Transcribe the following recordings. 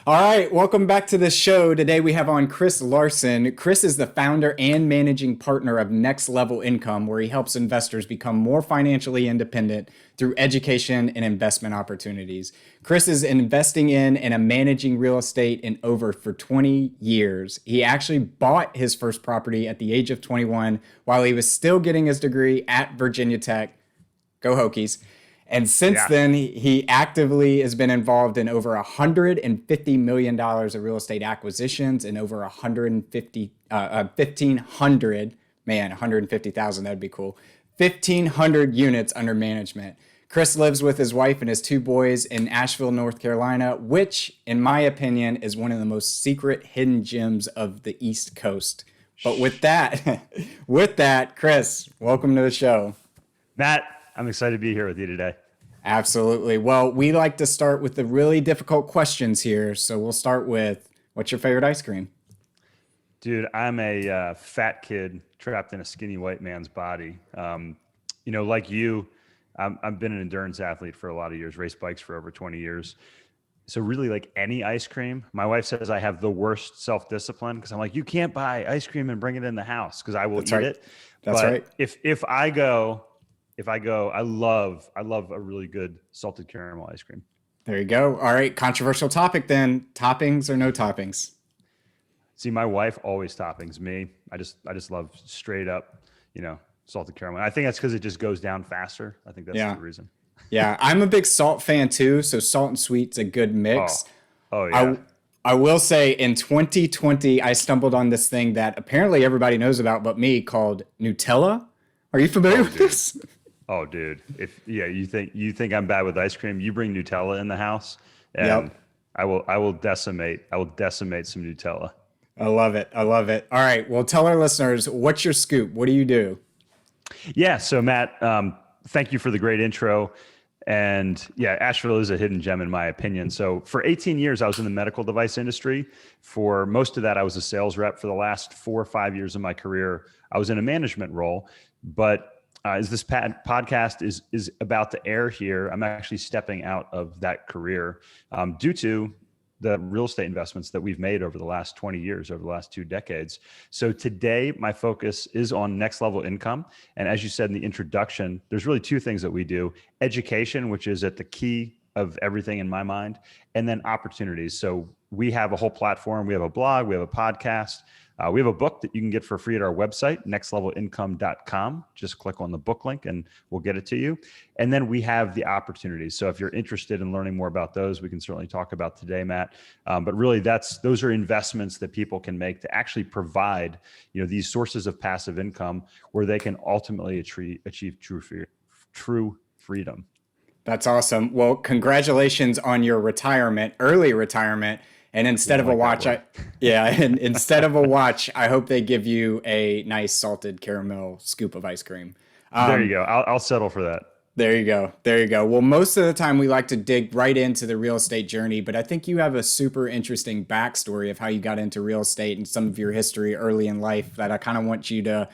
All right, welcome back to the show. Today we have on Chris Larsen. Chris is the founder and managing partner of Next Level Income, where he helps investors become more financially independent through education and investment opportunities. Chris is investing in and managing real estate in over for 20 years. He actually bought his first property at the age of 21 while he was still getting his degree at Virginia Tech. Go Hokies. And since Yeah. then, he actively has been involved in over $150 million of real estate acquisitions and over 1,500, man, 150,000, that'd be cool. 1,500 units under management. Chris lives with his wife and his two boys in Asheville, North Carolina, which, in my opinion, is one of the most secret hidden gems of the East Coast. But with that, Chris, welcome to the show. Matt, I'm excited to be here with you today. Absolutely. Well, we like to start with the really difficult questions here. So we'll start with, what's your favorite ice cream? Dude, I'm a fat kid trapped in a skinny white man's body. Like you, I've been an endurance athlete for a lot of years, raced bikes for over 20 years. So really like any ice cream, my wife says I have the worst self-discipline because I'm like, you can't buy ice cream and bring it in the house because I will That's eat right. it. That's But right. if I go, I love a really good salted caramel ice cream. There you go. All right. Controversial topic then. Toppings or no toppings? See, my wife always toppings. Me, I just love straight up, salted caramel. I think that's because it just goes down faster. I think that's the Yeah. reason. Yeah. I'm a big salt fan too. So salt and sweet's a good Oh, mix. oh yeah. I, I will say in 2020, I stumbled on this thing that apparently everybody knows about but me called Nutella. Are you familiar Oh, with dude. this? Oh, dude. If yeah, you think I'm bad with ice cream, you bring Nutella in the house, and Yep. I will decimate some Nutella. I love it. I love it. All right. Well, tell our listeners, what's your scoop? What do you do? Yeah. So Matt, thank you for the great intro. And yeah, Asheville is a hidden gem in my opinion. So for 18 years, I was in the medical device industry. For most of that, I was a sales rep. For the last 4 or 5 years of my career, I was in a management role. But as this podcast is about to air here, I'm actually stepping out of that career due to the real estate investments that we've made over the last 20 years, over the last 2 decades. So today, my focus is on next level income. And as you said in the introduction, there's really two things that we do: education, which is at the key of everything in my mind, and then opportunities. So we have a whole platform. We have a blog, we have a podcast. We have a book that you can get for free at our website, nextlevelincome.com. Just click on the book link and we'll get it to you. And then we have the opportunities. So if you're interested in learning more about those, we can certainly talk about today, Matt. But really, those are investments that people can make to actually provide, these sources of passive income where they can ultimately achieve true freedom. That's awesome. Well, congratulations on your retirement, early retirement. And Yeah, instead I of a like that watch, word. yeah, and instead of a watch, I hope they give you a nice salted caramel scoop of ice cream. There you go. I'll settle for that. There you go. There you go. Well, most of the time we like to dig right into the real estate journey, but I think you have a super interesting backstory of how you got into real estate and some of your history early in life that I kind of want you to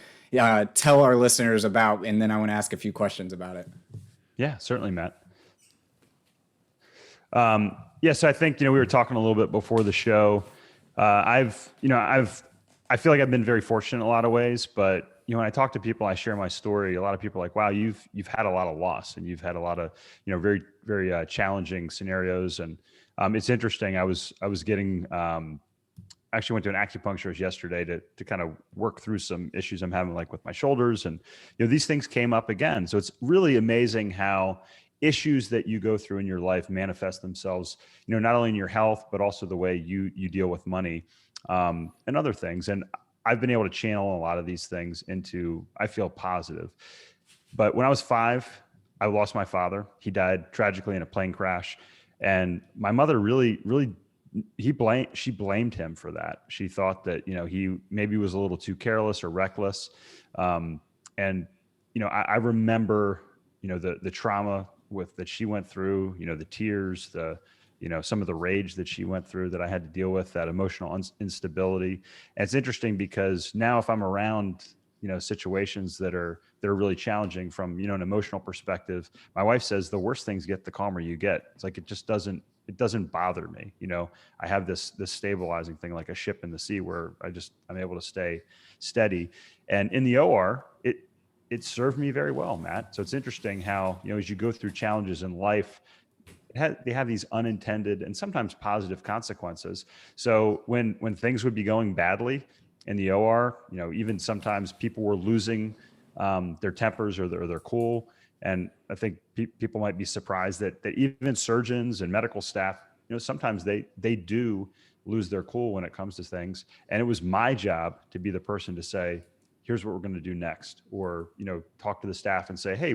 tell our listeners about, and then I want to ask a few questions about it. Yeah, certainly, Matt. Yeah, so I think we were talking a little bit before the show. I feel like I've been very fortunate in a lot of ways, but when I talk to people, I share my story. A lot of people are like, "Wow, you've had a lot of loss, and you've had a lot of very very challenging scenarios." And it's interesting. I was getting actually went to an acupuncturist yesterday to kind of work through some issues I'm having like with my shoulders, and these things came up again. So it's really amazing how issues that you go through in your life manifest themselves, not only in your health, but also the way you deal with money, and other things. And I've been able to channel a lot of these things into, I feel, positive. But when I was 5, I lost my father. He died tragically in a plane crash. And my mother really, she blamed him for that. She thought that, he maybe was a little too careless or reckless. And, I remember, the trauma that she went through, the tears, some of the rage that she went through that I had to deal with, that emotional instability. And it's interesting because now if I'm around, situations that are really challenging from, an emotional perspective, my wife says the worse things get, the calmer you get. It's like, it just doesn't it doesn't bother me. I have this stabilizing thing like a ship in the sea where I'm able to stay steady. And in the OR, it served me very well, Matt. So it's interesting how, as you go through challenges in life, they have these unintended and sometimes positive consequences. So when things would be going badly in the OR, even sometimes people were losing their tempers or their cool. And I think people might be surprised that even surgeons and medical staff, sometimes they do lose their cool when it comes to things. And it was my job to be the person to say, here's what we're going to do next, or talk to the staff and say, hey,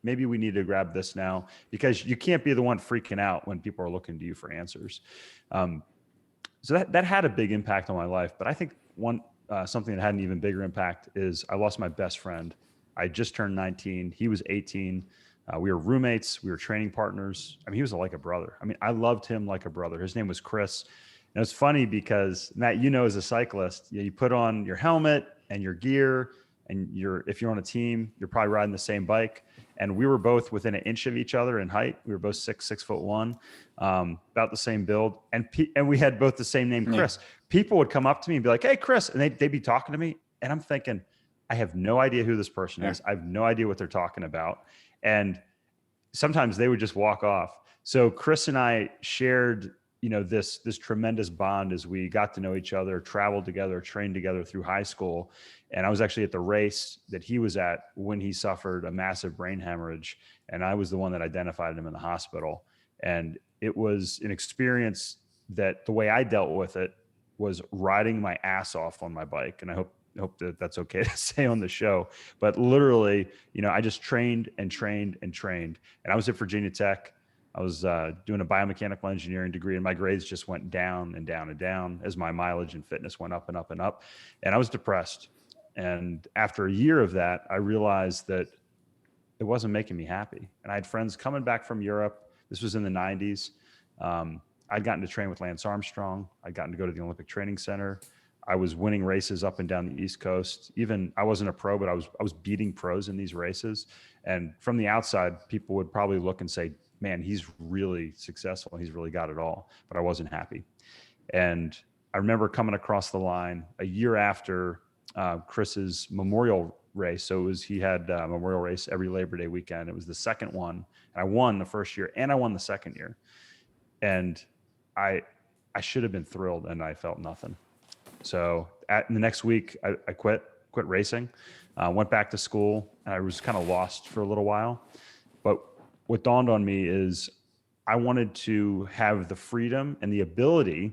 maybe we need to grab this now, because you can't be the one freaking out when people are looking to you for answers. So that had a big impact on my life. But I think something that had an even bigger impact is I lost my best friend. I just turned 19. He was 18. We were roommates. We were training partners. I mean, he was like a brother. I mean, I loved him like a brother. His name was Chris. And it's funny because, Matt, as a cyclist, you put on your helmet and your gear, and if you're on a team, you're probably riding the same bike. And we were both within an inch of each other in height. We were both 6'1", about the same build. And we had both the same name, Chris. Yeah. People would come up to me and be like, hey, Chris. And they'd be talking to me. And I'm thinking, I have no idea who this person is. I have no idea what they're talking about. And sometimes they would just walk off. So Chris and I shared this tremendous bond as we got to know each other, traveled together, trained together through high school. And I was actually at the race that he was at when he suffered a massive brain hemorrhage. And I was the one that identified him in the hospital. And it was an experience that the way I dealt with it was riding my ass off on my bike. And I hope that that's okay to say on the show, but literally, I just trained and trained and trained. And I was at Virginia Tech. I was doing a biomechanical engineering degree, and my grades just went down and down and down as my mileage and fitness went up and up and up. And I was depressed. And after a year of that, I realized that it wasn't making me happy. And I had friends coming back from Europe. This was in the 90s. I'd gotten to train with Lance Armstrong. I'd gotten to go to the Olympic Training Center. I was winning races up and down the East Coast. Even I wasn't a pro, but I was beating pros in these races. And from the outside, people would probably look and say, man, he's really successful. He's really got it all. But I wasn't happy. And I remember coming across the line a year after Chris's memorial race. So he had a memorial race every Labor Day weekend. It was the second one. And I won the first year and I won the second year. And I should have been thrilled, and I felt nothing. So the next week, I quit racing, went back to school, and I was kind of lost for a little while. But what dawned on me is I wanted to have the freedom and the ability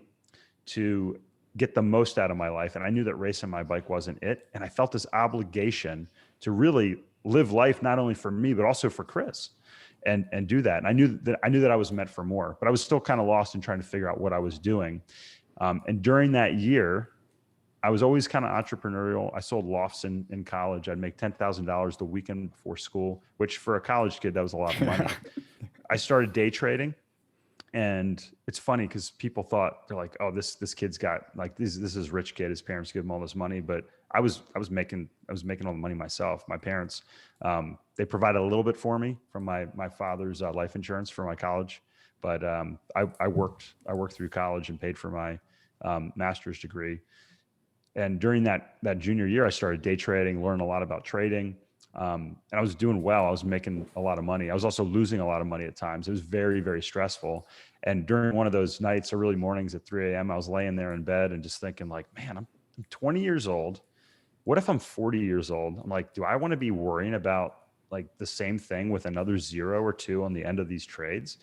to get the most out of my life. And I knew that racing my bike wasn't it. And I felt this obligation to really live life, not only for me, but also for Chris, and do that. And I knew that I was meant for more, but I was still kind of lost in trying to figure out what I was doing. And during that year, I was always kind of entrepreneurial. I sold lofts in college. I'd make $10,000 the weekend before school, which for a college kid, that was a lot of money. I started day trading, and it's funny because people thought, they're like, oh, this kid's got like, this is rich kid. His parents give him all this money, but I was making all the money myself. My parents, they provided a little bit for me from my father's life insurance for my college, but I worked through college and paid for my master's degree. And during that junior year, I started day trading, learned a lot about trading. And I was doing well. I was making a lot of money. I was also losing a lot of money at times. It was very, very stressful. And during one of those nights or early mornings at 3 a.m., I was laying there in bed and just thinking like, man, I'm 20 years old. What if I'm 40 years old? I'm like, do I want to be worrying about like the same thing with another 0 or 2 on the end of these trades?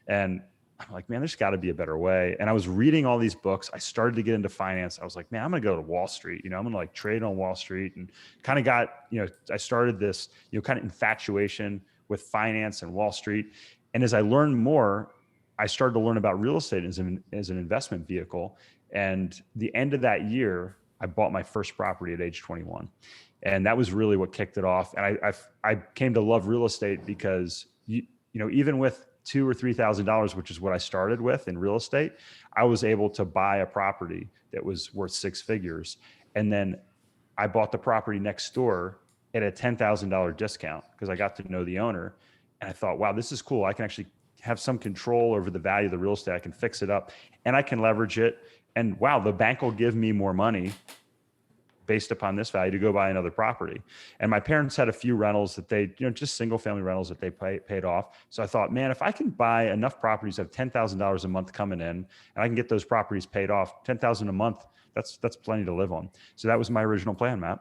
And I'm like, man, there's got to be a better way. And I was reading all these books. I started to get into finance. I was like, man, I'm going to go to Wall Street. I'm going to like trade on Wall Street, and kind of got, I started this, kind of infatuation with finance and Wall Street. And as I learned more, I started to learn about real estate as an investment vehicle. And the end of that year, I bought my first property at age 21. And that was really what kicked it off. And I came to love real estate because, even with $2,000 or $3,000, which is what I started with in real estate, I was able to buy a property that was worth 6 figures. And then I bought the property next door at a $10,000 discount because I got to know the owner. And I thought, wow, this is cool. I can actually have some control over the value of the real estate. I can fix it up and I can leverage it. And wow, the bank will give me more money based upon this value to go buy another property. And my parents had a few rentals that they, just single family rentals that they paid off. So I thought, man, if I can buy enough properties that have $10,000 a month coming in, and I can get those properties paid off, $10,000 a month, that's plenty to live on. So that was my original plan, Matt.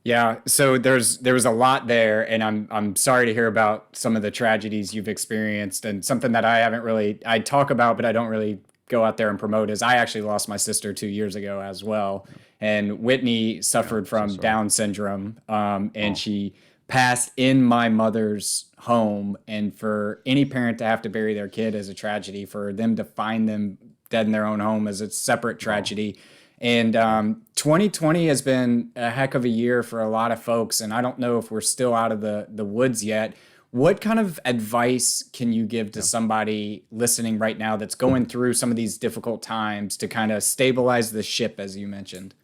Yeah, so there was a lot there, and I'm sorry to hear about some of the tragedies you've experienced, and something that I talk about, but I don't really go out there and promote is I actually lost my sister 2 years ago as well, and Whitney suffered from Down syndrome, and she passed in my mother's home, and for any parent to have to bury their kid is a tragedy. For them to find them dead in their own home is a separate tragedy. And 2020 has been a heck of a year for a lot of folks, and I don't know if we're still out of the woods yet. What kind of advice can you give to somebody listening right now that's going through some of these difficult times to kind of stabilize the ship, as you mentioned?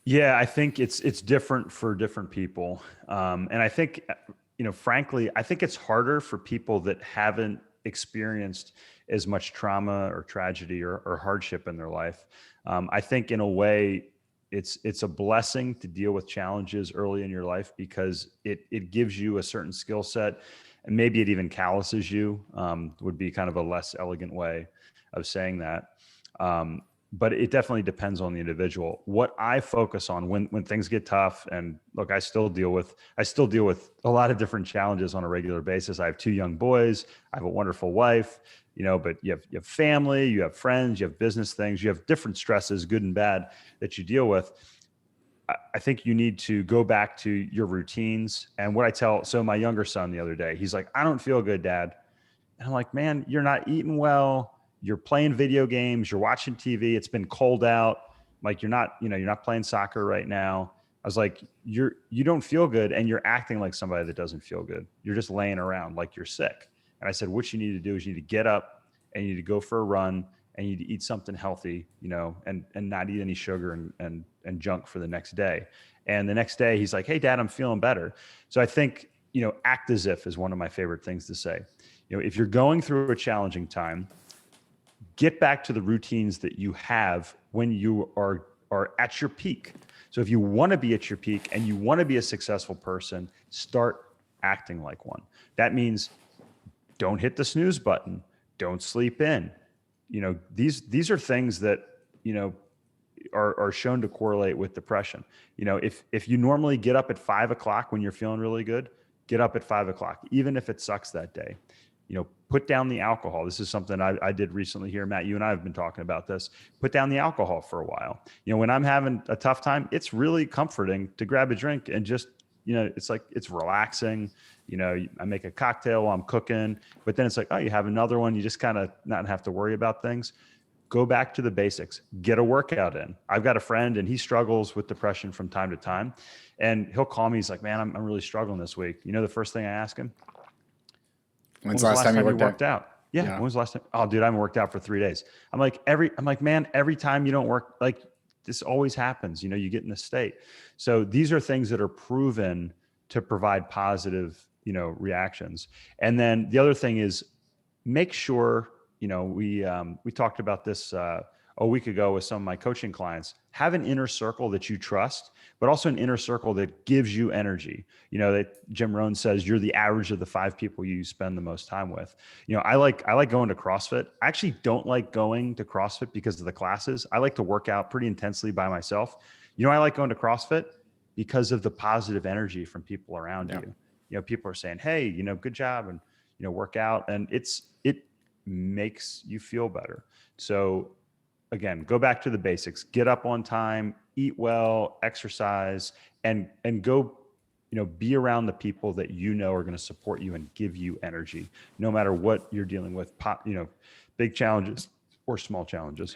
Yeah, I think it's different for different people, and I think frankly, I think it's harder for people that haven't experienced as much trauma or tragedy or hardship in their life. I think in a way, it's a blessing to deal with challenges early in your life because it gives you a certain skill set, and maybe it even calluses you, would be kind of a less elegant way of saying that. But it definitely depends on the individual. What I focus on when things get tough, and look, I still deal with a lot of different challenges on a regular basis. I have 2 young boys. I have a wonderful wife, but you have family, you have friends, you have business things, you have different stresses, good and bad, that you deal with. I think you need to go back to your routines. And so my younger son the other day, he's like, I don't feel good, Dad. And I'm like, man, you're not eating well. You're playing video games, you're watching TV, it's been cold out. Like you're not playing soccer right now. I was like, you don't feel good and you're acting like somebody that doesn't feel good. You're just laying around like you're sick. And I said, what you need to do is you need to get up and you need to go for a run and you need to eat something healthy, and not eat any sugar and junk for the next day. And the next day he's like, hey, Dad, I'm feeling better. So I think, act as if is one of my favorite things to say. If you're going through a challenging time, get back to the routines that you have when you are at your peak. So if you want to be at your peak and you want to be a successful person, start acting like one. That means don't hit the snooze button. Don't sleep in. These are things that, are shown to correlate with depression. If you normally get up at 5 o'clock when you're feeling really good, get up at 5 o'clock, even if it sucks that day. Put down the alcohol. This is something I did recently here. Matt, you and I have been talking about this. Put down the alcohol for a while. When I'm having a tough time, it's really comforting to grab a drink and just, it's relaxing. I make a cocktail while I'm cooking, but then it's like, oh, you have another one. You just kind of not have to worry about things. Go back to the basics. Get a workout in. I've got a friend and he struggles with depression from time to time. And he'll call me. He's like, man, I'm really struggling this week. The first thing I ask him, When's the last time you worked out? Yeah. When was the last time? Oh, dude, I haven't worked out for 3 days. I'm like, man, every time you don't work, like this always happens, you get in this state. So these are things that are proven to provide positive, reactions. And then the other thing is make sure, we talked about this, a week ago with some of my coaching clients. Have an inner circle that you trust, but also an inner circle that gives you energy. That Jim Rohn says you're the average of the 5 people you spend the most time with. I like going to CrossFit. I actually don't like going to CrossFit because of the classes. I like to work out pretty intensely by myself. I like going to CrossFit because of the positive energy from people around you. People are saying, hey, good job, and work out, and it makes you feel better. So again, go back to the basics, get up on time, eat well, exercise, and go, be around the people that are going to support you and give you energy, no matter what you're dealing with, big challenges or small challenges.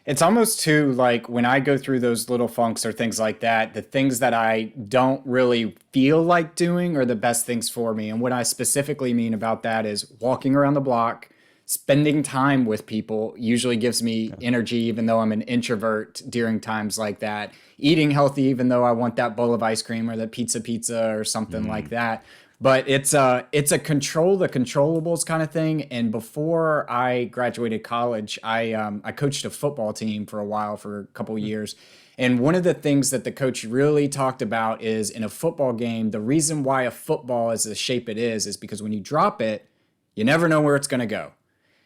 It's almost too like when I go through those little funks or things like that, the things that I don't really feel like doing are the best things for me. And what I specifically mean about that is walking around the block, spending time with people usually gives me energy, even though I'm an introvert during times like that. Eating healthy, even though I want that bowl of ice cream or that pizza or something like that. But it's a control the controllables kind of thing. And before I graduated college, I coached a football team for a while, for a couple of years. And one of the things that the coach really talked about is, in a football game, the reason why a football is the shape it is because when you drop it, you never know where it's going to go.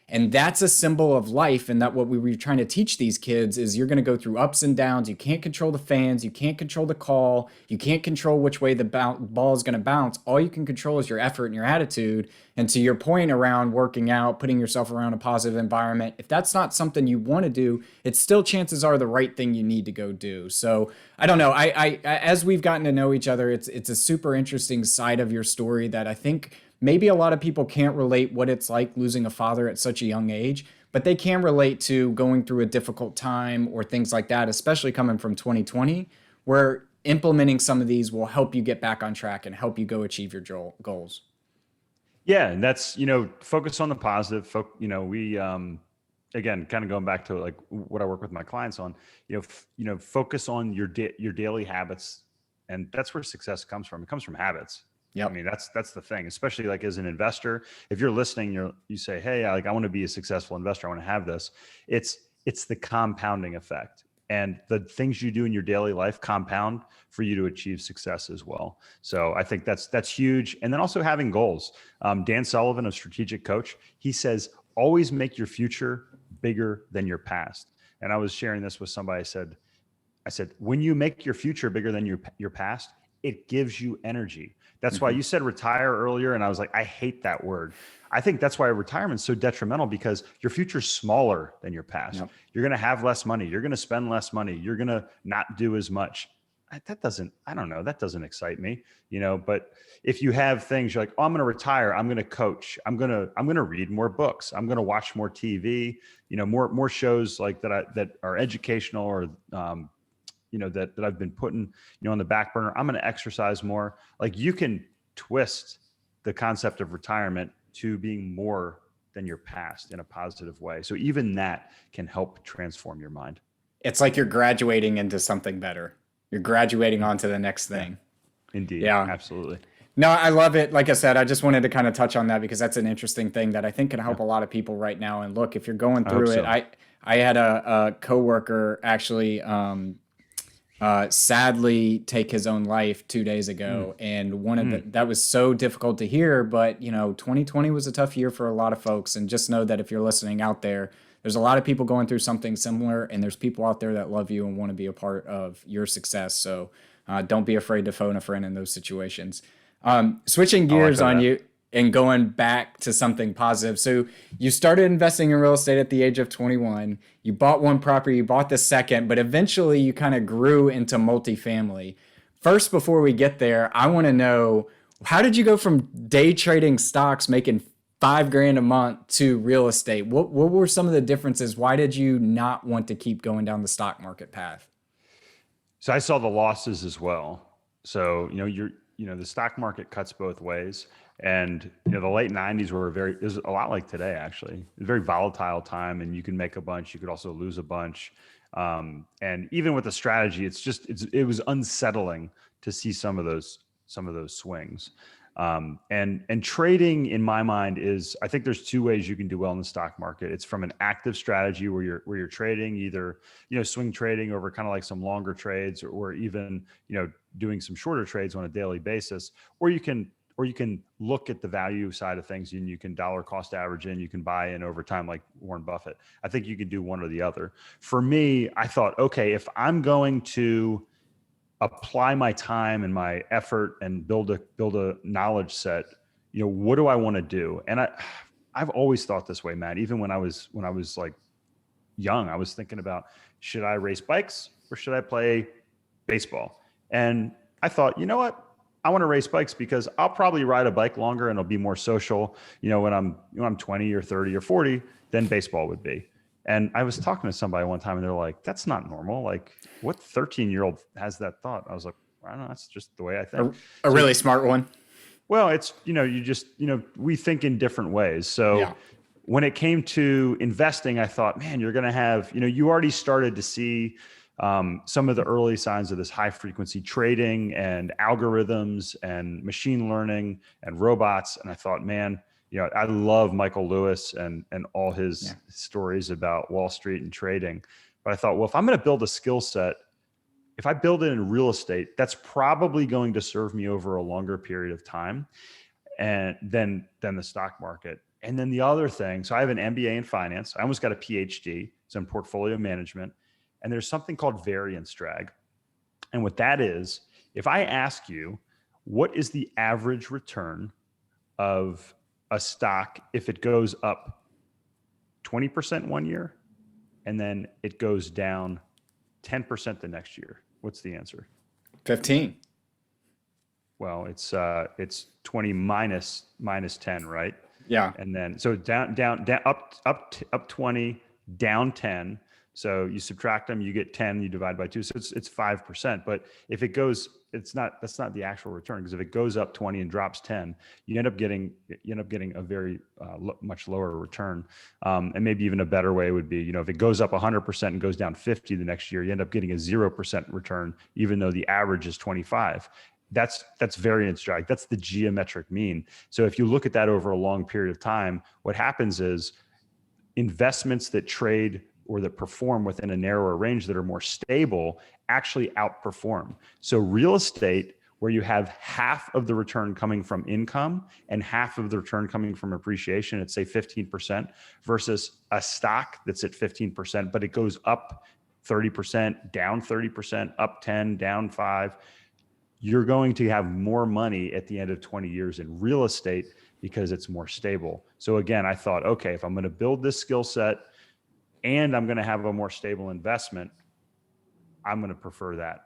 And that's a symbol of life. And that what we were trying to teach these kids is, you're going to go through ups and downs. You can't control the fans. You can't control the call. You can't control which way the ball is going to bounce. All you can control is your effort and your attitude. And to your point around working out, putting yourself around a positive environment, if that's not something you want to do, it's still, chances are, the right thing you need to go do. So I don't know. I as we've gotten to know each other, it's a super interesting side of your story that I think maybe a lot of people can't relate what it's like losing a father at such a young age, but they can relate to going through a difficult time or things like that, especially coming from 2020, where implementing some of these will help you get back on track and help you go achieve your goals. Yeah, and that's, focus on the positive. We again, kind of going back to like what I work with my clients on, focus on your daily habits, and that's where success comes from. It comes from habits. Yep. I mean, that's the thing, especially like as an investor. If you're listening, you say, hey, I want to be a successful investor. I want to have this. It's the compounding effect. And the things you do in your daily life compound for you to achieve success as well. So I think that's huge. And then also having goals. Dan Sullivan, a strategic coach, he says, always make your future bigger than your past. And I was sharing this with somebody. I said, when you make your future bigger than your past, it gives you energy. That's why you said retire earlier. And I was like, I hate that word. I think that's why retirement's so detrimental, because your future's smaller than your past. Yep. You're going to have less money. You're going to spend less money. You're going to not do as much. That doesn't excite me, but if you have things, you're like, oh, I'm going to retire. I'm going to coach. I'm going to read more books. I'm going to watch more TV, more shows like that are educational, or, that I've been putting, on the back burner. I'm going to exercise more. Like, you can twist the concept of retirement to being more than your past in a positive way. So even that can help transform your mind. It's like you're graduating into something better. You're graduating onto the next thing. Yeah. Indeed. Yeah, absolutely. No, I love it. Like I said, I just wanted to kind of touch on that because that's an interesting thing that I think can help a lot of people right now. And look, if you're going through it, I had a coworker actually, sadly take his own life 2 days ago. And that was so difficult to hear, but 2020 was a tough year for a lot of folks. And just know that if you're listening out there, there's a lot of people going through something similar, and there's people out there that love you and want to be a part of your success. So don't be afraid to phone a friend in those situations. Switching gears on you and going back to something positive. So you started investing in real estate at the age of 21. You bought one property, you bought the second, but eventually you kind of grew into multifamily. First, before we get there, I want to know, how did you go from day trading stocks, making $5,000 a month, to real estate? What were some of the differences? Why did you not want to keep going down the stock market path? So I saw the losses as well. So, the stock market cuts both ways. And, the late 90s it was a lot like today, actually. A very volatile time, and you can make a bunch. You could also lose a bunch. And even with the strategy, it was unsettling to see some of those swings. And trading, in my mind, I think there's two ways you can do well in the stock market. It's from an active strategy where you're trading, either, swing trading over kind of like some longer trades, or even, doing some shorter trades on a daily basis, or you can look at the value side of things, and you can dollar cost average in, you can buy in over time, like Warren Buffett. I think you can do one or the other. For me, I thought, okay, if I'm going to apply my time and my effort and build a knowledge set, what do I want to do? And I've always thought this way, Matt. Even when I was like young, I was thinking about, should I race bikes or should I play baseball? And I thought, you know what? I want to race bikes because I'll probably ride a bike longer and it'll be more social, when I'm 20 or 30 or 40 than baseball would be. And I was talking to somebody one time and they're like, that's not normal. Like, what 13-year-old has that thought? I was like, I don't know. That's just the way I think. A really smart one. Well, it's, we think in different ways. So when it came to investing, I thought, man, you're going to have, you already started to see some of the early signs of this high frequency trading and algorithms and machine learning and robots. And I thought, man, I love Michael Lewis and all his stories about Wall Street and trading. But I thought, well, if I'm going to build a skill set, if I build it in real estate, that's probably going to serve me over a longer period of time and than the stock market. And then the other thing, so I have an MBA in finance. I almost got a PhD. It's in portfolio management. And there's something called variance drag. And what that is, if I ask you, what is the average return of a stock if it goes up 20% one year and then it goes down 10% the next year? What's the answer? 15. Well, it's 20 minus 10, right? Yeah. And then so down up 20, down 10. So you subtract them, you get 10, you divide by 2. So it's 5%. But if it goes, that's not the actual return, because if it goes up 20 and drops 10, you end up getting a very much lower return. And maybe even a better way would be, if it goes up 100% and goes down 50 the next year, you end up getting a 0% return, even though the average is 25. That's variance drag. That's the geometric mean. So if you look at that over a long period of time, what happens is investments that trade or that perform within a narrower range that are more stable actually outperform. So real estate, where you have half of the return coming from income and half of the return coming from appreciation at say 15%, versus a stock that's at 15%, but it goes up 30%, down 30%, up 10, down 5, you're going to have more money at the end of 20 years in real estate because it's more stable. So again, I thought, okay, if I'm going to build this skill set and I'm going to have a more stable investment, I'm going to prefer that.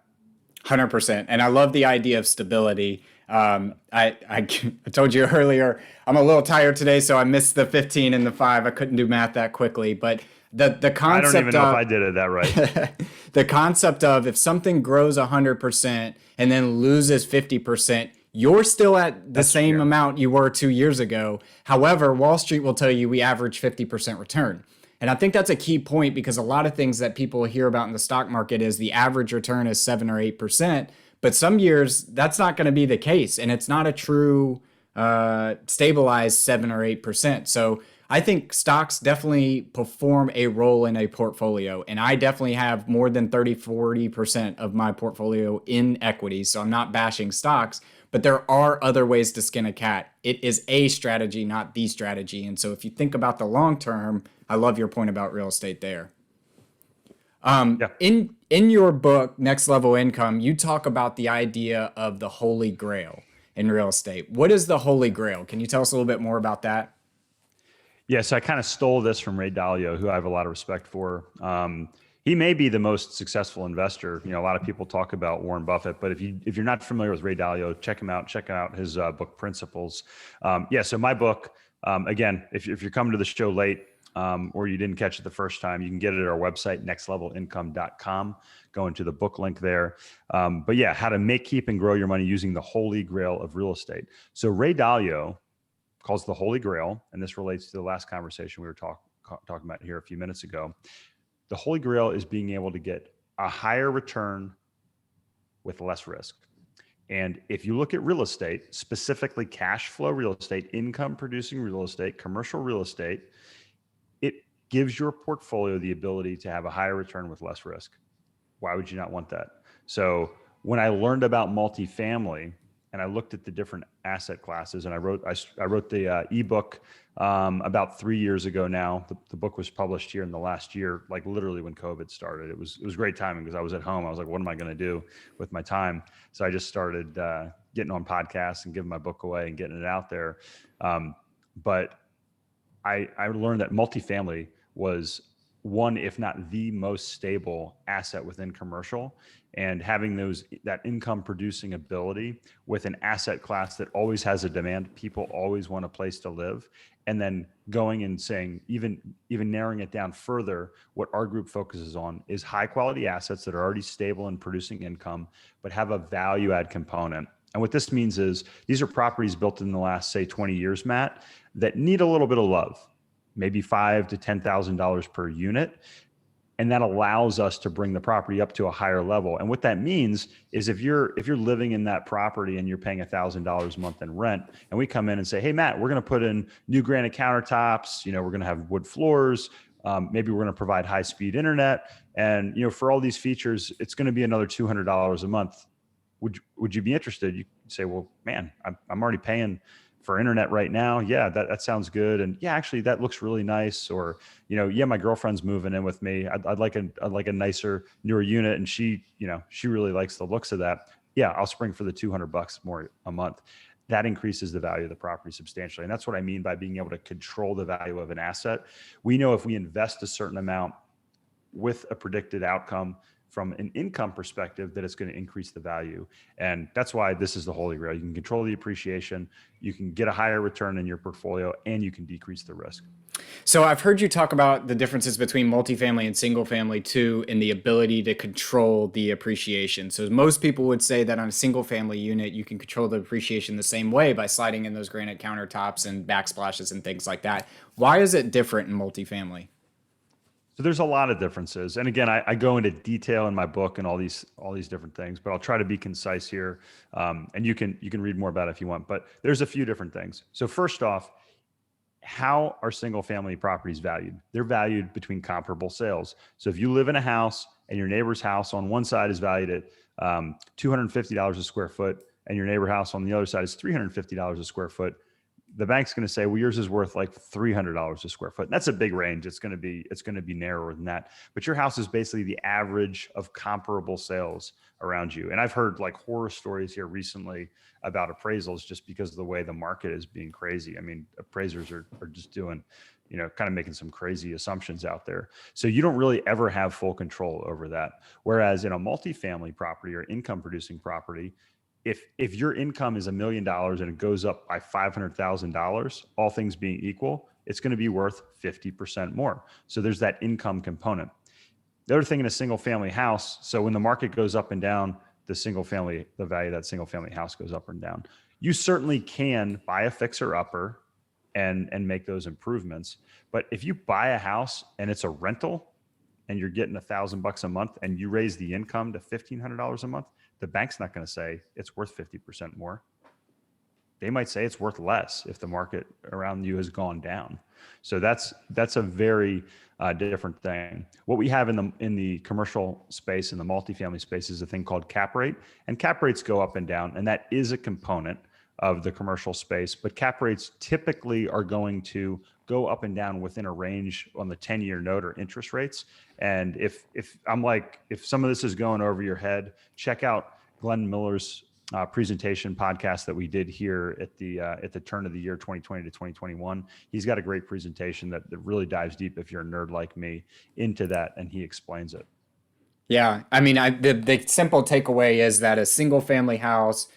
100%. And I love the idea of stability. I told you earlier, I'm a little tired today, so I missed the 15 and the 5. I couldn't do math that quickly, but the concept I don't even know if I did it that right. The concept of if something grows 100% and then loses 50%, you're still at the same amount you were 2 years ago. However, Wall Street will tell you we average 50% return. And I think that's a key point, because a lot of things that people hear about in the stock market is the average return is 7 or 8%. But some years that's not going to be the case. And it's not a true stabilized 7 or 8%. So I think stocks definitely perform a role in a portfolio. And I definitely have more than 30-40% of my portfolio in equities. So I'm not bashing stocks, but there are other ways to skin a cat. It is a strategy, not the strategy. And so if you think about the long term, I love your point about real estate there. In your book, Next Level Income, you talk about the idea of the Holy Grail in real estate. What is the Holy Grail? Can you tell us a little bit more about that? Yeah, so I kind of stole this from Ray Dalio, who I have a lot of respect for. He may be the most successful investor. A lot of people talk about Warren Buffett, but if you're not familiar with Ray Dalio, check him out. Check out his book Principles. So my book, again, if you're coming to the show late, or you didn't catch it the first time, you can get it at our website, nextlevelincome.com. Go into the book link there. But yeah, how to make, keep, and grow your money using the Holy Grail of real estate. So Ray Dalio calls the Holy Grail, and this relates to the last conversation we were talking about here a few minutes ago. The Holy Grail is being able to get a higher return with less risk. And if you look at real estate, specifically cash flow real estate, income producing real estate, commercial real estate, it gives your portfolio the ability to have a higher return with less risk. Why would you not want that? So when I learned about multifamily and I looked at the different asset classes, and I wrote the ebook about 3 years ago now. The book was published here in the last year, like literally when COVID started. It was great timing because I was at home. I was like, what am I going to do with my time? So I just started getting on podcasts and giving my book away and getting it out there. But I learned that multifamily was one, if not the most stable asset within commercial, and having that income producing ability with an asset class that always has a demand. People always want a place to live. And then going and saying, even narrowing it down further, what our group focuses on is high quality assets that are already stable and producing income, but have a value add component. And what this means is these are properties built in the last, say, 20 years, Matt, that need a little bit of love, maybe $5,000 to $10,000 per unit. And that allows us to bring the property up to a higher level. And what that means is if you're living in that property and you're paying $1,000 a month in rent, and we come in and say, hey, Matt, we're going to put in new granite countertops, we're going to have wood floors, maybe we're going to provide high-speed internet. And, for all these features, it's going to be another $200 a month. Would you be interested? You say, well, man, I'm already paying for internet right now. Yeah, that sounds good. And yeah, actually that looks really nice. Or, yeah, my girlfriend's moving in with me. I'd like a nicer, newer unit. And she really likes the looks of that. Yeah, I'll spring for the $200 more a month. That increases the value of the property substantially. And that's what I mean by being able to control the value of an asset. We know if we invest a certain amount with a predicted outcome from an income perspective, that it's going to increase the value. And that's why this is the holy grail. You can control the appreciation, you can get a higher return in your portfolio, and you can decrease the risk. So I've heard you talk about the differences between multifamily and single family too, in the ability to control the appreciation. So most people would say that on a single family unit, you can control the appreciation the same way by sliding in those granite countertops and backsplashes and things like that. Why is it different in multifamily? So there's a lot of differences. And again, I go into detail in my book and all these different things, but I'll try to be concise here. And you can read more about it if you want, but there's a few different things. So first off, how are single family properties valued? They're valued between comparable sales. So if you live in a house and your neighbor's house on one side is valued at $250 a square foot, and your neighbor house on the other side is $350 a square foot, the bank's going to say, well, yours is worth like $300 a square foot. And that's a big range. It's going to be narrower than that. But your house is basically the average of comparable sales around you. And I've heard like horror stories here recently about appraisals just because of the way the market is being crazy. I mean, appraisers are just doing, kind of making some crazy assumptions out there. So you don't really ever have full control over that. Whereas in a multifamily property or income producing property, if your income is $1 million and it goes up by $500,000, all things being equal, it's going to be worth 50% more. So there's that income component. The other thing in a single family house, so when the market goes up and down, the value of that single family house goes up and down. You certainly can buy a fixer upper and make those improvements. But if you buy a house and it's a rental and you're getting $1,000 a month and you raise the income to $1,500 a month, the bank's not going to say it's worth 50% more. They might say it's worth less if the market around you has gone down. So that's a very different thing. What we have in the commercial space, in the multifamily space, is a thing called cap rate, and cap rates go up and down, and that is a component of the commercial space. But cap rates typically are going to go up and down within a range on the 10-year note or interest rates. And if some of this is going over your head, check out Glenn Miller's presentation podcast that we did here at the turn of the year 2020 to 2021. He's got a great presentation that really dives deep, if you're a nerd like me, into that, and he explains it. Yeah, I mean, the simple takeaway is that a single family house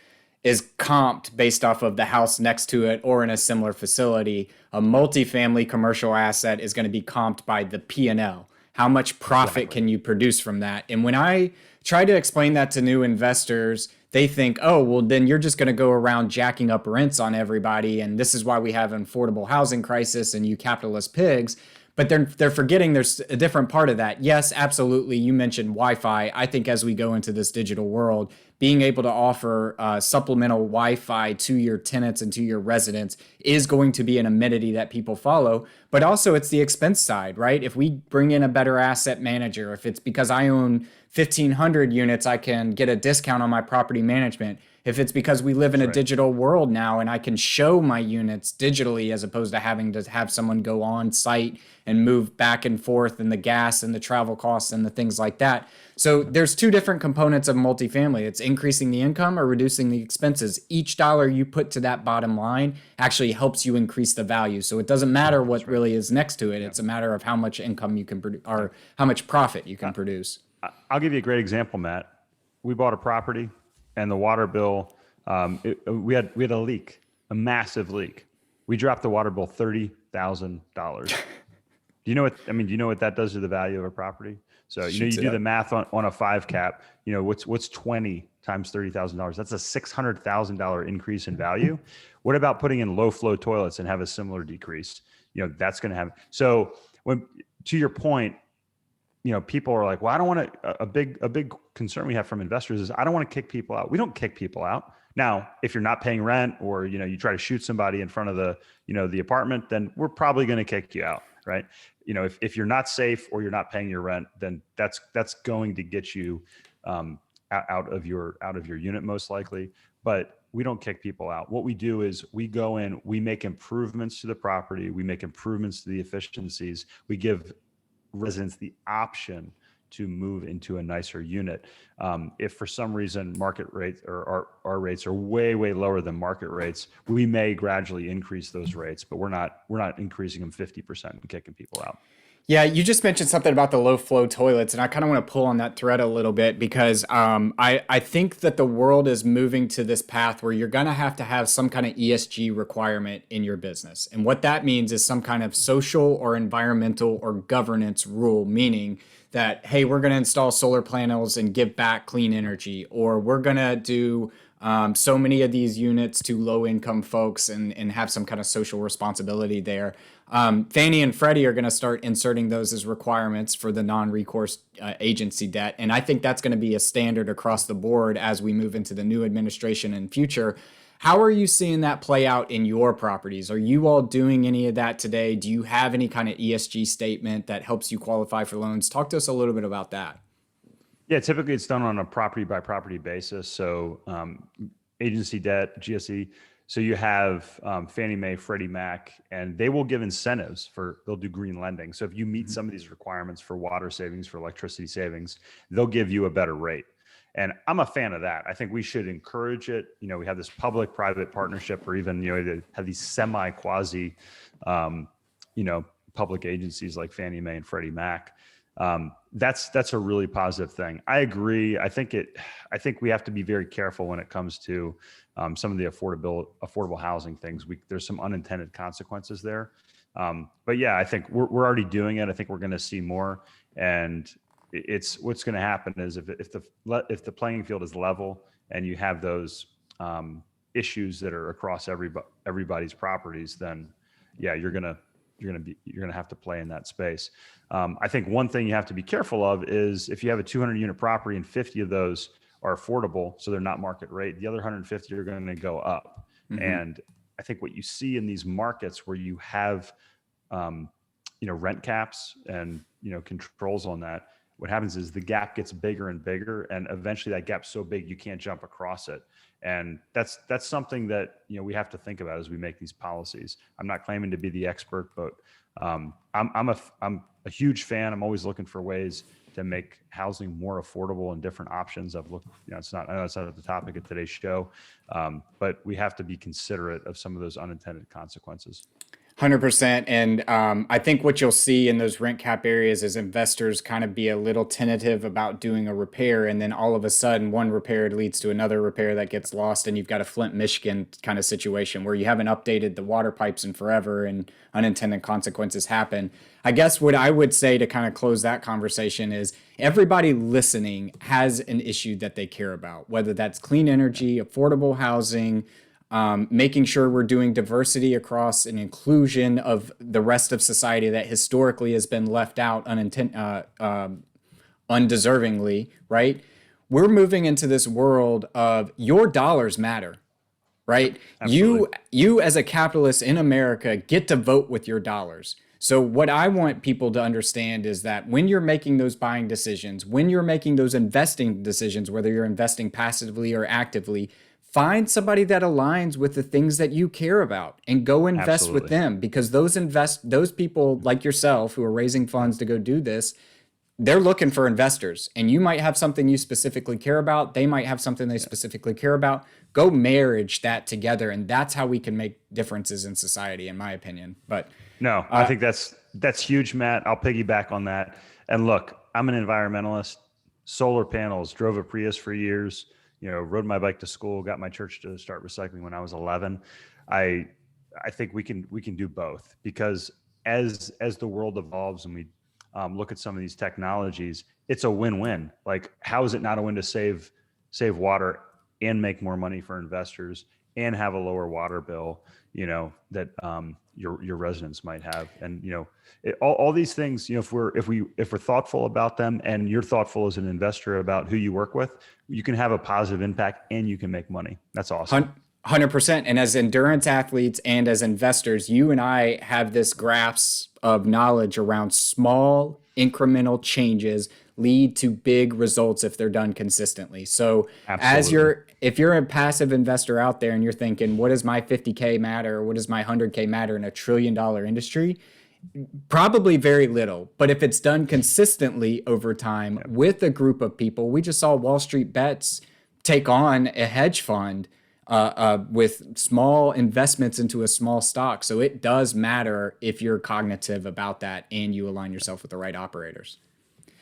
is comped based off of the house next to it or in a similar facility. A multifamily commercial asset is going to be comped by the P&L. How much profit can you produce from that? And when I try to explain that to new investors, they think, oh, well, then you're just going to go around jacking up rents on everybody. And this is why we have an affordable housing crisis and you capitalist pigs. But they're forgetting there's a different part of that. Yes, absolutely. You mentioned Wi-Fi. I think as we go into this digital world, being able to offer supplemental Wi-Fi to your tenants and to your residents is going to be an amenity that people follow. But also it's the expense side, right? If we bring in a better asset manager, if it's because I own 1,500 units, I can get a discount on my property management. If it's because we live in a digital world now and I can show my units digitally as opposed to having to have someone go on site and move back and forth and the gas and the travel costs and the things like that. So there's two different components of multifamily. It's increasing the income or reducing the expenses. Each dollar you put to that bottom line actually helps you increase the value. So it doesn't matter what really is next to it. It's a matter of how much income you can produce or how much profit you can produce. I'll give you a great example, Matt. We bought a property and the water bill, we had a leak, a massive leak. We dropped the water bill $30,000. Do you know what that does to the value of a property? So, you do the math on a 5 cap, what's 20 times $30,000? That's a $600,000 increase in value. What about putting in low flow toilets and have a similar decrease? That's going to have, so to your point, people are like, well, I don't want to, a big concern we have from investors is I don't want to kick people out. We don't kick people out. Now, if you're not paying rent or, you try to shoot somebody in front of the apartment, then we're probably going to kick you out. Right. If you're not safe or you're not paying your rent, then that's going to get you out of your unit most likely. But we don't kick people out. What we do is we go in, we make improvements to the property, we make improvements to the efficiencies, we give residents the option to move into a nicer unit. If for some reason market rates or our rates are way lower than market rates, we may gradually increase those rates, but we're not increasing them 50% and kicking people out. Yeah, you just mentioned something about the low flow toilets, and I kind of want to pull on that thread a little bit because I think that the world is moving to this path where you're going to have some kind of ESG requirement in your business. And what that means is some kind of social or environmental or governance rule, meaning that, hey, we're going to install solar panels and give back clean energy, or we're going to do so many of these units to low income folks and have some kind of social responsibility there. Fannie and Freddie are going to start inserting those as requirements for the non-recourse agency debt. And I think that's going to be a standard across the board as we move into the new administration and future. How are you seeing that play out in your properties? Are you all doing any of that today? Do you have any kind of ESG statement that helps you qualify for loans? Talk to us a little bit about that. Yeah, typically it's done on a property by property basis. So agency debt, GSE. So you have Fannie Mae, Freddie Mac, and they will give incentives they'll do green lending. So if you meet some of these requirements for water savings, for electricity savings, they'll give you a better rate. And I'm a fan of that. I think we should encourage it. We have this public-private partnership, or even, they have these semi-quasi, public agencies like Fannie Mae and Freddie Mac. That's a really positive thing. I agree. I think we have to be very careful when it comes to some of the affordable housing things. There's some unintended consequences there. But yeah, I think we're already doing it. I think we're going to see more. And what's going to happen is if the playing field is level and you have those issues that are across everybody's properties, then yeah, you're going to have to play in that space. I think one thing you have to be careful of is if you have a 200 unit property and 50 of those are affordable, so they're not market rate, the other 150 are going to go up. Mm-hmm. And I think what you see in these markets where you have, rent caps and, controls on that, what happens is the gap gets bigger and bigger, and eventually that gap's so big you can't jump across it. And that's something that we have to think about as we make these policies. I'm not claiming to be the expert, but I'm a huge fan. I'm always looking for ways to make housing more affordable and different options. I've looked, I know it's not the topic of today's show, but we have to be considerate of some of those unintended consequences. 100%. And I think what you'll see in those rent cap areas is investors kind of be a little tentative about doing a repair. And then all of a sudden, one repair leads to another repair that gets lost. And you've got a Flint, Michigan kind of situation where you haven't updated the water pipes in forever and unintended consequences happen. I guess what I would say to kind of close that conversation is everybody listening has an issue that they care about, whether that's clean energy, affordable housing, making sure we're doing diversity across an inclusion of the rest of society that historically has been left out undeservingly, right? We're moving into this world of your dollars matter, right? Absolutely. You as a capitalist in America get to vote with your dollars. So what I want people to understand is that when you're making those buying decisions, when you're making those investing decisions, whether you're investing passively or actively, find somebody that aligns with the things that you care about and go invest Absolutely. with them, because those people like yourself who are raising funds to go do this, they're looking for investors, and you might have something you specifically care about. They might have something they specifically care about. Go marriage that together. And that's how we can make differences in society, in my opinion. But no, I think that's huge, Matt. I'll piggyback on that. And look, I'm an environmentalist, solar panels, drove a Prius for years, rode my bike to school, got my church to start recycling when I was 11. I think we can do both, because as the world evolves and we look at some of these technologies, it's a win-win. Like, how is it not a win to save water and make more money for investors and have a lower water bill, that your residents might have. And all these things, if we're thoughtful about them, and you're thoughtful as an investor about who you work with, you can have a positive impact and you can make money. That's awesome. 100%. And as endurance athletes and as investors, you and I have this grasp of knowledge around small incremental changes lead to big results if they're done consistently. So Absolutely. if you're a passive investor out there and you're thinking, what does my 50K matter? Or what does my 100K matter in a $1 trillion industry? Probably very little. But if it's done consistently over time with a group of people, we just saw Wall Street Bets take on a hedge fund with small investments into a small stock. So it does matter if you're cognitive about that and you align yourself with the right operators.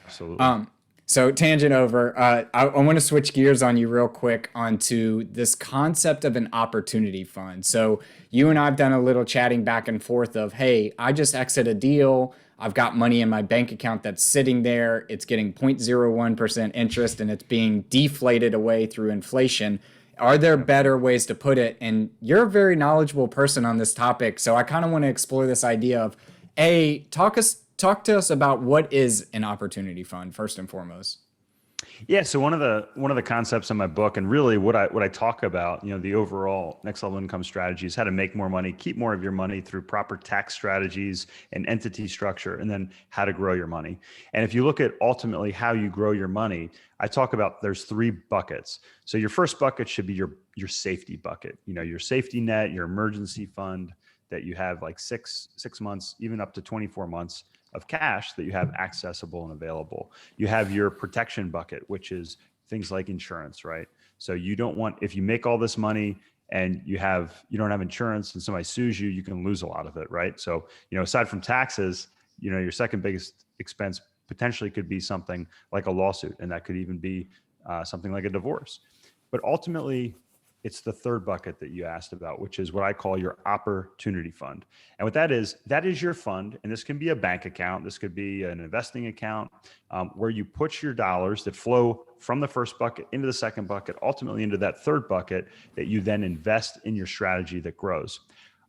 Absolutely. So tangent over. I want to switch gears on you real quick onto this concept of an opportunity fund. So you and I've done a little chatting back and forth of, hey, I just exit a deal. I've got money in my bank account that's sitting there. It's getting 0.01% interest and it's being deflated away through inflation. Are there better ways to put it? And you're a very knowledgeable person on this topic. So I kind of want to explore this idea of, talk to us about what is an opportunity fund first and foremost. Yeah. So one of the concepts in my book, and really what I talk about, the overall next level income strategy, is how to make more money, keep more of your money through proper tax strategies and entity structure, and then how to grow your money. And if you look at ultimately how you grow your money, I talk about there's 3 buckets. So your first bucket should be your safety bucket, your safety net, your emergency fund that you have like six months, even up to 24 months of cash that you have accessible and available. You have your protection bucket, which is things like insurance, right? So you don't want, if you make all this money and you don't have insurance and somebody sues you, you can lose a lot of it, right? So, aside from taxes, your second biggest expense potentially could be something like a lawsuit, and that could even be something like a divorce. But ultimately, it's the third bucket that you asked about, which is what I call your opportunity fund. And what that is your fund. And this can be a bank account. This could be an investing account where you put your dollars that flow from the first bucket into the second bucket, ultimately into that third bucket that you then invest in your strategy that grows.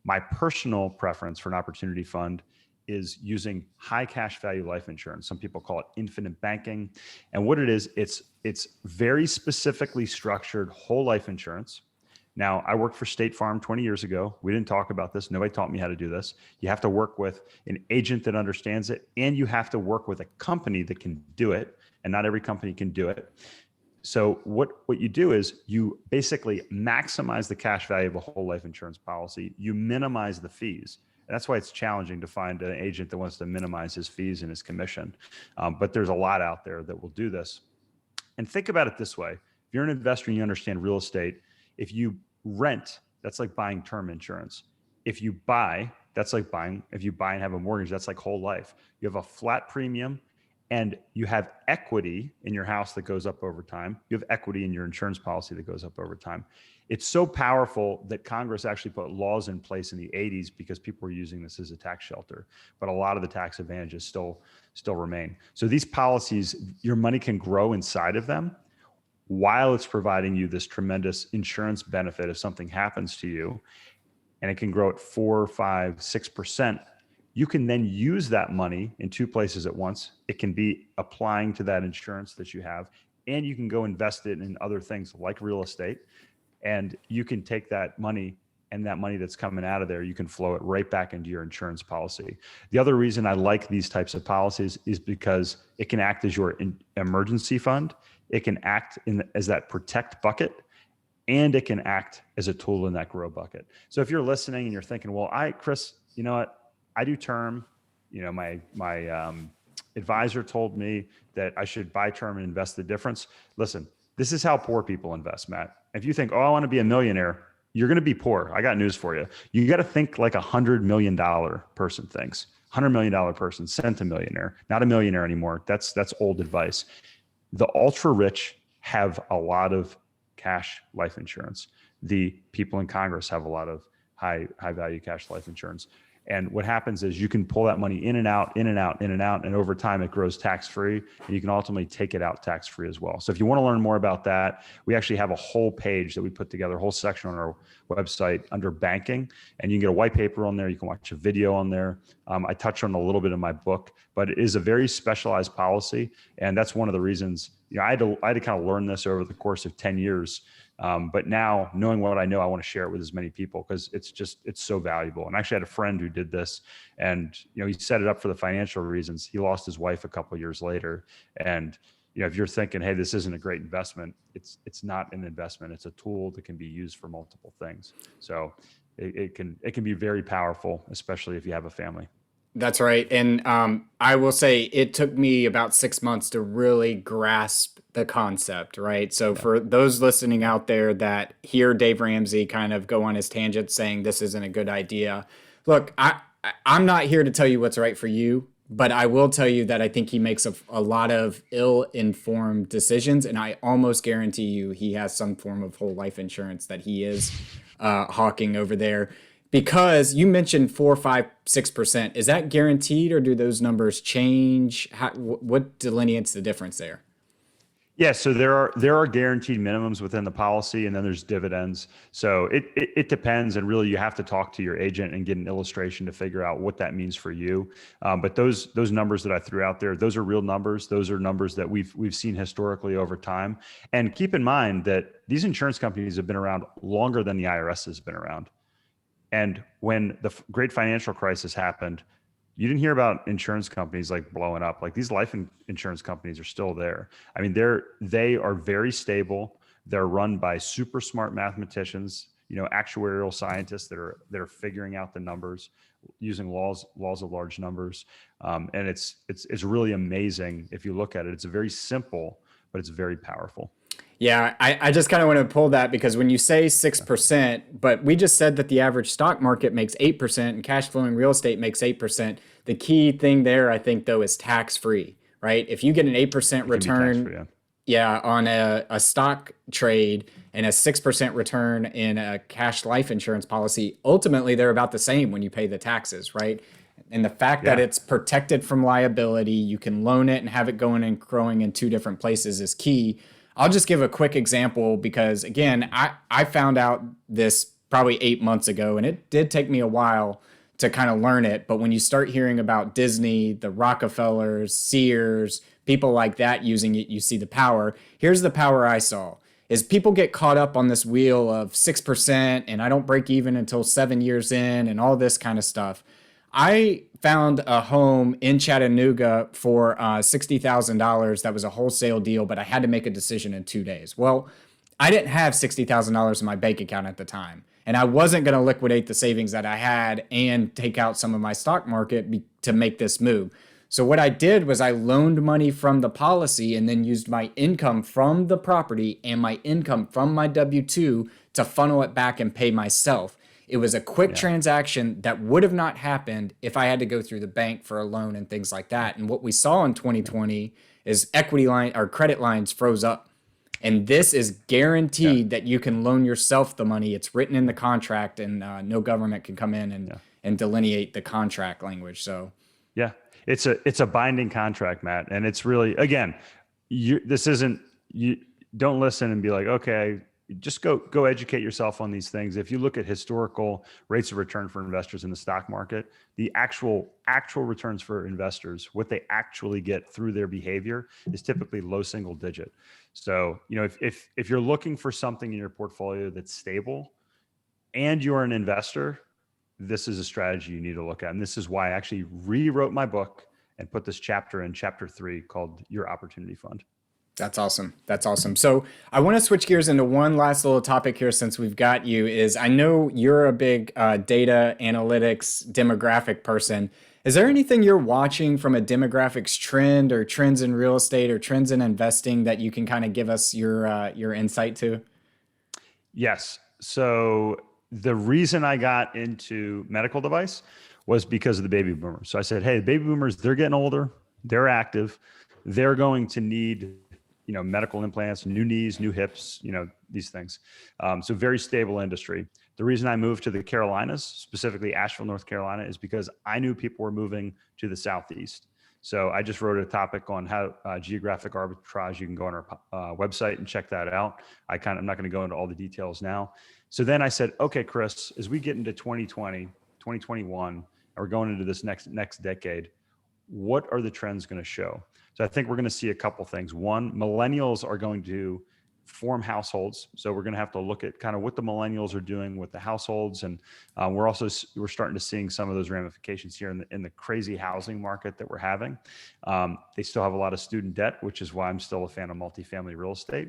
My personal preference for an opportunity fund is using high cash value life insurance. Some people call it infinite banking. And what it is, it's very specifically structured whole life insurance. Now, I worked for State Farm 20 years ago. We didn't talk about this. Nobody taught me how to do this. You have to work with an agent that understands it, and you have to work with a company that can do it. And not every company can do it. So what you do is you basically maximize the cash value of a whole life insurance policy. You minimize the fees. And that's why it's challenging to find an agent that wants to minimize his fees and his commission. But there's a lot out there that will do this. And think about it this way. If you're an investor and you understand real estate, if you rent, that's like buying term insurance. If you buy, that's like buying. If you buy and have a mortgage, that's like whole life. You have a flat premium and you have equity in your house that goes up over time. You have equity in your insurance policy that goes up over time. It's so powerful that Congress actually put laws in place in the 80s because people were using this as a tax shelter. But a lot of the tax advantages still remain. So these policies, your money can grow inside of them while it's providing you this tremendous insurance benefit if something happens to you, and it can grow at 4, 5, 6%. You can then use that money in 2 places at once. It can be applying to that insurance that you have, and you can go invest it in other things like real estate. And you can take that money, and that money that's coming out of there, you can flow it right back into your insurance policy. The other reason I like these types of policies is because it can act as your emergency fund. It can act as that protect bucket, and it can act as a tool in that grow bucket. So if you're listening and you're thinking, well, Chris, you know what? I do term, my advisor told me that I should buy term and invest the difference. Listen, this is how poor people invest, Matt. If you think, oh, I want to be a millionaire, you're going to be poor. I got news for you. You got to think like $100 million person thinks. $100 million person, centimillionaire, not a millionaire anymore. That's old advice. The ultra rich have a lot of cash life insurance. The people in Congress have a lot of high value cash life insurance. And what happens is you can pull that money in and out, in and out, in and out. And over time, it grows tax-free. And you can ultimately take it out tax-free as well. So if you want to learn more about that, we actually have a whole page that we put together, a whole section on our website under banking. And you can get a white paper on there. You can watch a video on there. I touch on a little bit in my book, but it is a very specialized policy. And that's one of the reasons, I had to kind of learn this over the course of 10 years. But now, knowing what I know, I want to share it with as many people because it's so valuable. And I actually had a friend who did this, and he set it up for the financial reasons. He lost his wife a couple of years later, and if you're thinking, hey, this isn't a great investment, it's not an investment. It's a tool that can be used for multiple things. So it can be very powerful, especially if you have a family. That's right. And I will say it took me about 6 months to really grasp the concept, right? So for those listening out there that hear Dave Ramsey kind of go on his tangent saying this isn't a good idea, look, I'm not here to tell you what's right for you, but I will tell you that I think he makes a lot of ill-informed decisions, and I almost guarantee you he has some form of whole life insurance that he is hawking over there. Because you mentioned 4, 5, 6%, is that guaranteed, or do those numbers change? What delineates the difference there? Yeah, so there are guaranteed minimums within the policy, and then there's dividends. So it depends, and really you have to talk to your agent and get an illustration to figure out what that means for you. But those numbers that I threw out there, those are real numbers. Those are numbers that we've seen historically over time. And keep in mind that these insurance companies have been around longer than the IRS has been around. And when the great financial crisis happened, you didn't hear about insurance companies like blowing up. Like these life insurance companies are still there. I mean, they are very stable. They're run by super smart mathematicians, actuarial scientists that are figuring out the numbers using laws of large numbers. And it's really amazing if you look at it. It's very simple, but it's very powerful. Yeah, I just kind of want to pull that because when you say 6%, but we just said that the average stock market makes 8% and cash flowing real estate makes 8%. The key thing there, I think, though, is tax free, right? If you get an 8% return, on a stock trade and a 6% return in a cash life insurance policy, ultimately they're about the same when you pay the taxes, right? And the fact that it's protected from liability, you can loan it and have it going and growing in 2 different places is key. I'll just give a quick example because, again, I found out this probably 8 months ago, and it did take me a while to kind of learn it. But when you start hearing about Disney, the Rockefellers, Sears, people like that using it, you see the power. Here's the power I saw. Is people get caught up on this wheel of 6% and I don't break even until 7 years in and all this kind of stuff. I found a home in Chattanooga for $60,000. That was a wholesale deal, but I had to make a decision in 2 days. Well, I didn't have $60,000 in my bank account at the time, and I wasn't going to liquidate the savings that I had and take out some of my stock market to make this move. So what I did was I loaned money from the policy and then used my income from the property and my income from my W-2 to funnel it back and pay myself. It was a quick transaction that would have not happened if I had to go through the bank for a loan and things like that. And what we saw in 2020 is equity line or credit lines froze up. And this is guaranteed that you can loan yourself the money. It's written in the contract, and no government can come in and delineate the contract language. So, it's a binding contract, Matt, and it's really, again, you don't listen and be like, okay, just go educate yourself on these things. If you look at historical rates of return for investors in the stock market, the actual returns for investors, what they actually get through their behavior is typically low single digit. So, if you're looking for something in your portfolio that's stable and you're an investor, this is a strategy you need to look at. And this is why I actually rewrote my book and put this chapter in chapter 3 called Your Opportunity Fund. That's awesome. That's awesome. So I want to switch gears into one last little topic here since we've got you is I know you're a big data analytics demographic person. Is there anything you're watching from a demographics trend or trends in real estate or trends in investing that you can kind of give us your insight to? Yes. So the reason I got into medical device was because of the baby boomers. So I said, hey, the baby boomers, they're getting older, they're active, they're going to need medical implants, new knees, new hips, these things. So very stable industry. The reason I moved to the Carolinas, specifically Asheville, North Carolina, is because I knew people were moving to the Southeast. So I just wrote a topic on how geographic arbitrage. You can go on our website and check that out. I'm not going to go into all the details now. So then I said, okay, Chris, as we get into 2020, 2021, and we're going into this next decade, what are the trends going to show? So I think we're going to see a couple things. One, millennials are going to form households. So we're going to have to look at kind of what the millennials are doing with the households. And we're starting to seeing some of those ramifications here in the crazy housing market that we're having. They still have a lot of student debt, which is why I'm still a fan of multifamily real estate.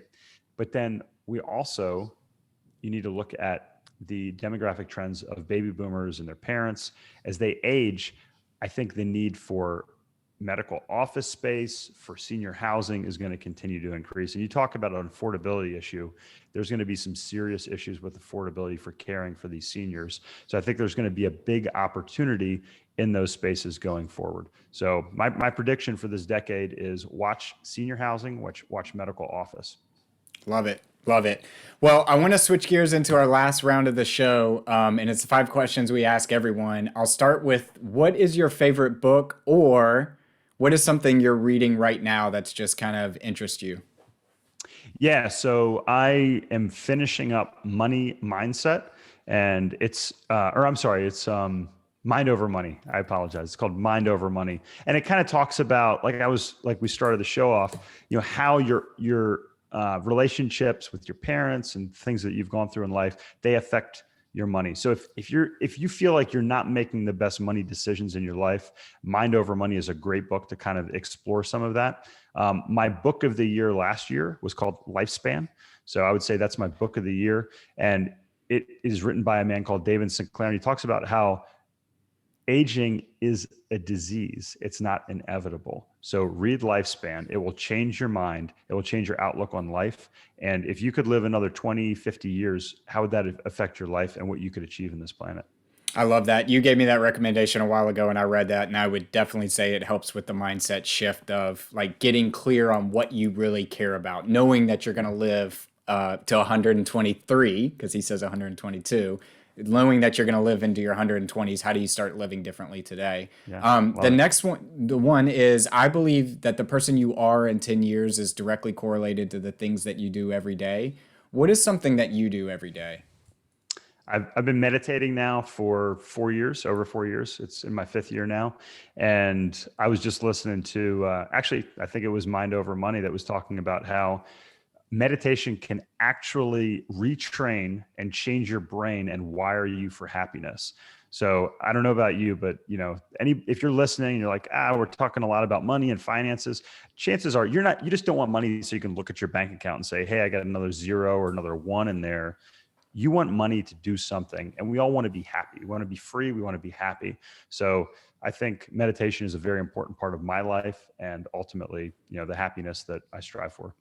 But then you need to look at the demographic trends of baby boomers and their parents. As they age, I think the need for medical office space, for senior housing is going to continue to increase. And you talk about an affordability issue. There's going to be some serious issues with affordability for caring for these seniors. So I think there's going to be a big opportunity in those spaces going forward. So my prediction for this decade is watch senior housing, watch medical office. Love it. Love it. Well, I want to switch gears into our last round of the show, and it's the 5 questions we ask everyone. I'll start with, what is your favorite book, or what is something you're reading right now that's just kind of interest you? Yeah, so I am finishing up Money Mindset, and it's Mind Over Money. I apologize. It's called Mind Over Money, and it kind of talks about, like we started the show off, how your relationships with your parents and things that you've gone through in life, they affect your money. So if you feel like you're not making the best money decisions in your life, Mind Over Money is a great book to kind of explore some of that. My book of the year last year was called Lifespan. So I would say that's my book of the year. And it is written by a man called David Sinclair. And he talks about how aging is a disease. It's not inevitable. So read Lifespan. It will change your mind. It will change your outlook on life. And if you could live another 20, 50 years, how would that affect your life and what you could achieve in this planet? I love that. You gave me that recommendation a while ago and I read that, and I would definitely say it helps with the mindset shift of like getting clear on what you really care about, knowing that you're going to live to 123, because he says 122, knowing that you're going to live into your 120s. How do you start living differently today? Yeah, The next one, the one is, I believe that the person you are in 10 years is directly correlated to the things that you do every day. What is something that you do every day? I've been meditating now for 4 years, over 4 years. It's in my 5th year now. And I was just listening to, actually, I think it was Mind Over Money that was talking about how meditation can actually retrain and change your brain and wire you for happiness. So I don't know about you, but if you're listening and you're like, we're talking a lot about money and finances, chances are you just don't want money so you can look at your bank account and say, hey, I got another 0 or another 1 in there. You want money to do something, and we all want to be happy. We want to be free. We want to be happy. So I think meditation is a very important part of my life, and ultimately, the happiness that I strive for.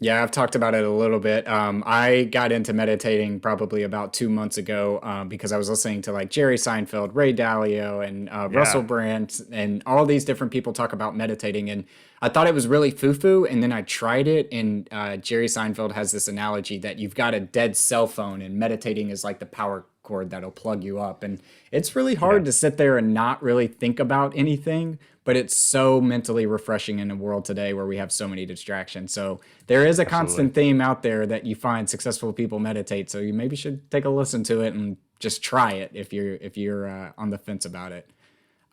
Yeah, I've talked about it a little bit. I got into meditating probably about 2 months ago because I was listening to like Jerry Seinfeld, Ray Dalio, and Russell Yeah. Brand, and all these different people talk about meditating. And I thought it was really foo-foo, and then I tried it. And Jerry Seinfeld has this analogy that you've got a dead cell phone, and meditating is like the power cord that'll plug you up. And it's really Yeah. hard to sit there and not really think about anything, but it's so mentally refreshing in a world today where we have so many distractions. So there is a Absolutely. constant theme out there that you find successful people meditate. So you maybe should take a listen to it and just try it if you're on the fence about it.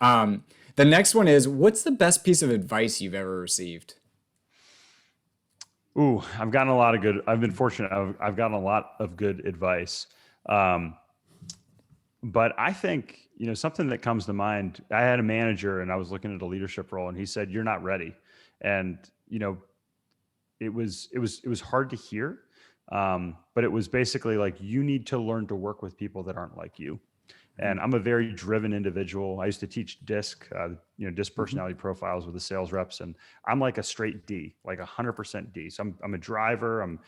The next one is, what's the best piece of advice you've ever received? Ooh, I've been fortunate. I've gotten a lot of good advice. Um, but I think, something that comes to mind, I had a manager and I was looking at a leadership role and he said, you're not ready. And, it was hard to hear. But it was basically like, you need to learn to work with people that aren't like you. And I'm a very driven individual. I used to teach DISC personality profiles with the sales reps, and I'm like a straight D, like 100% D. So I'm a driver. I'm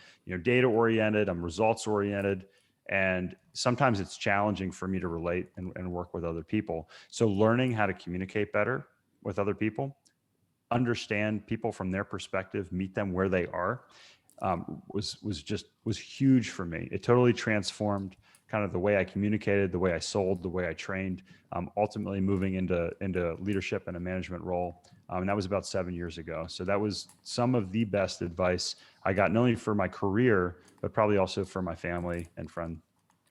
data oriented. I'm results oriented, and sometimes it's challenging for me to relate and work with other people. So learning how to communicate better with other people, understand people from their perspective, meet them where they are, was huge for me. It totally transformed kind of the way I communicated, the way I sold, the way I trained, ultimately moving into leadership and a management role. And that was about 7 years ago. So that was some of the best advice I got, not only for my career, but probably also for my family and friends.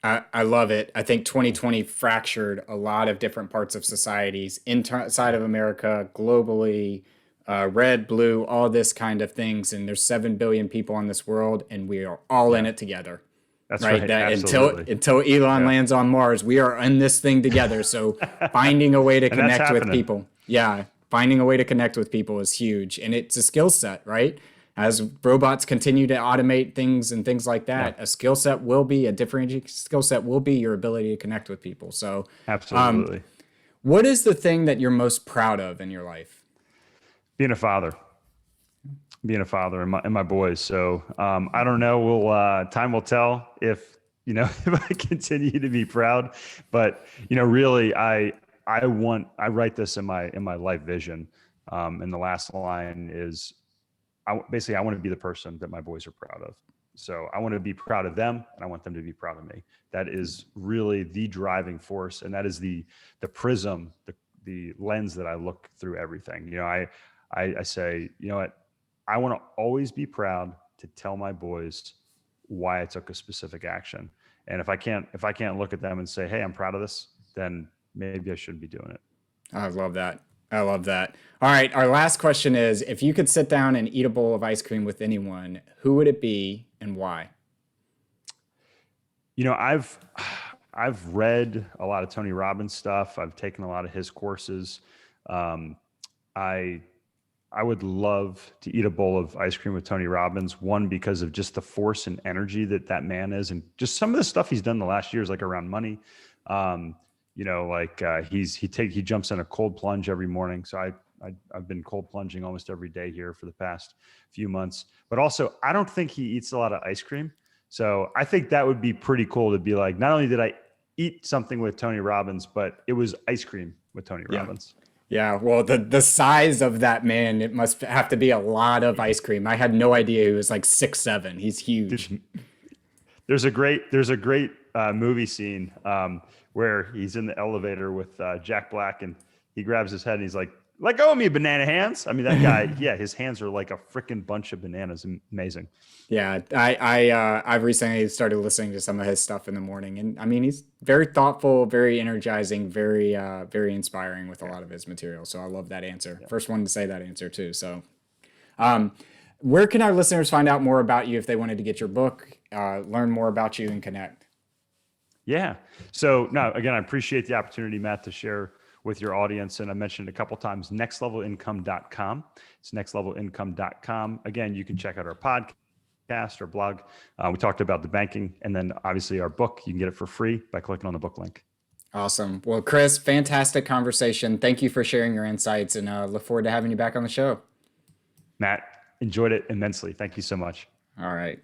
I love it. I think 2020 fractured a lot of different parts of societies inside of America, globally, red, blue, all this kind of things. And there's 7 billion people on this world, and we are all in Yeah, it together. that's Right. right. That Absolutely. until Elon Yeah. lands on Mars, we are in this thing together. So finding a way to And that's connect with happening. people. Yeah. Finding a way to connect with people is huge. And it's a skill set, right? As robots continue to automate things and things like Yeah, that, a differentiating skill set will be your ability to connect with people. So, absolutely. what is the thing that you're most proud of in your life? Being a father. And my boys. So I don't know. Time will tell if if I continue to be proud. But really, I write this in my life vision. And the last line is, basically I want to be the person that my boys are proud of. So I want to be proud of them, and I want them to be proud of me. That is really the driving force, and that is the prism, the lens that I look through everything. I say, what, I want to always be proud to tell my boys why I took a specific action. And if I can't look at them and say, hey, I'm proud of this, then maybe I shouldn't be doing it. I love that. I love that. All right. Our last question is, if you could sit down and eat a bowl of ice cream with anyone, who would it be and why? I've read a lot of Tony Robbins stuff. I've taken a lot of his courses. I I would love to eat a bowl of ice cream with Tony Robbins. One, because of just the force and energy that man is, and just some of the stuff he's done in the last years, like around money. He jumps in a cold plunge every morning. So I've been cold plunging almost every day here for the past few months. But also, I don't think he eats a lot of ice cream. So I think that would be pretty cool to be like, not only did I eat something with Tony Robbins, but it was ice cream with Tony Robbins. Yeah, well, the size of that man, it must have to be a lot of ice cream. I had no idea he was like 6'7". He's huge. There's a great movie scene where he's in the elevator with Jack Black, and he grabs his head and he's like, "Let go of me, banana hands." I mean, that guy, yeah, his hands are like a freaking bunch of bananas. Amazing. Yeah, I've recently started listening to some of his stuff in the morning, and I mean, he's very thoughtful, very energizing, very inspiring with a lot of his material. So I love that answer. Yeah. First one to say that answer too. So, where can our listeners find out more about you if they wanted to get your book, learn more about you, and connect? Yeah. So no, again, I appreciate the opportunity, Matt, to share with your audience. And I mentioned a couple times, nextlevelincome.com. It's nextlevelincome.com. Again, you can check out our podcast or blog. We talked about the banking, and then obviously our book. You can get it for free by clicking on the book link. Awesome. Well, Chris, fantastic conversation. Thank you for sharing your insights, and look forward to having you back on the show. Matt, enjoyed it immensely. Thank you so much. All right.